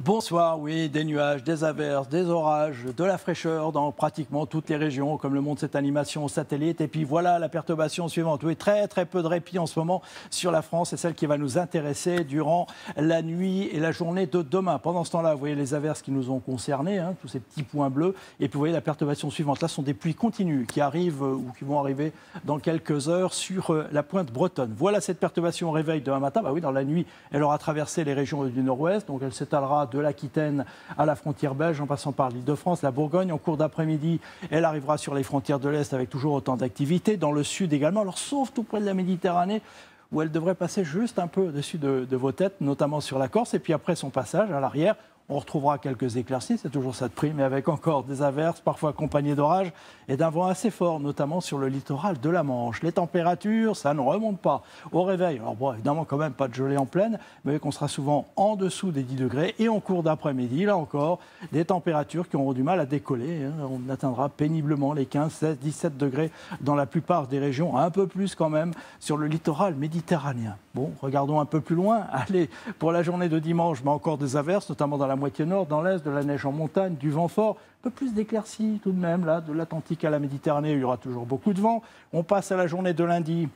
Bonsoir, oui, des nuages, des averses, des orages, de la fraîcheur dans pratiquement toutes les régions, comme le montre cette animation satellite. Et puis voilà la perturbation suivante. Oui, très peu de répit en ce moment sur la France. C'est celle qui va nous intéresser durant la nuit et la journée de demain. Pendant ce temps-là, vous voyez les averses qui nous ont concernés, tous ces petits points bleus. Et puis vous voyez la perturbation suivante. Là, ce sont des pluies continues qui arrivent ou qui vont arriver dans quelques heures sur la pointe bretonne. Voilà cette perturbation au réveil demain matin. Bah oui, dans la nuit, elle aura traversé les régions du nord-ouest. Donc elle s'étalera de l'Aquitaine à la frontière belge, en passant par l'Île-de-France, la Bourgogne. En cours d'après-midi, elle arrivera sur les frontières de l'Est avec toujours autant d'activité. Dans le sud également, alors sauf tout près de la Méditerranée, où elle devrait passer juste un peu au-dessus de vos têtes, notamment sur la Corse. Et puis après son passage à l'arrière, on retrouvera quelques éclaircies, c'est toujours ça de prix, mais avec encore des averses, parfois accompagnées d'orages et d'un vent assez fort, notamment sur le littoral de la Manche. Les températures, ça ne remonte pas au réveil. Alors bon, évidemment, quand même pas de gelée en pleine, mais qu'on sera souvent en dessous des 10 degrés. Et en cours d'après-midi, là encore, des températures qui auront du mal à décoller. On atteindra péniblement les 15, 16, 17 degrés dans la plupart des régions, un peu plus quand même sur le littoral méditerranéen. Bon, regardons un peu plus loin. Allez, pour la journée de dimanche, mais encore des averses, notamment dans la moitié nord, dans l'est, de la neige en montagne, du vent fort, un peu plus d'éclaircies tout de même, là, de l'Atlantique à la Méditerranée, il y aura toujours beaucoup de vent. On passe à la journée de lundi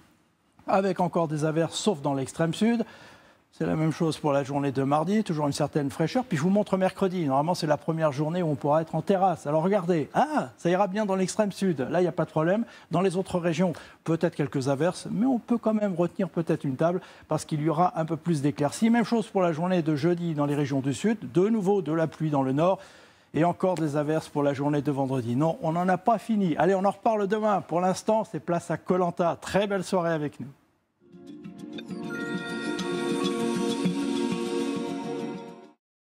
avec encore des averses, sauf dans l'extrême sud. C'est la même chose pour la journée de mardi, toujours une certaine fraîcheur. Puis je vous montre mercredi. Normalement, c'est la première journée où on pourra être en terrasse. Alors regardez, ça ira bien dans l'extrême sud. Là, il n'y a pas de problème. Dans les autres régions, peut-être quelques averses, mais on peut quand même retenir peut-être une table parce qu'il y aura un peu plus d'éclaircies. Même chose pour la journée de jeudi dans les régions du sud. De nouveau, de la pluie dans le nord. Et encore des averses pour la journée de vendredi. Non, on n'en a pas fini. Allez, on en reparle demain. Pour l'instant, c'est place à Koh Lanta. Très belle soirée avec nous.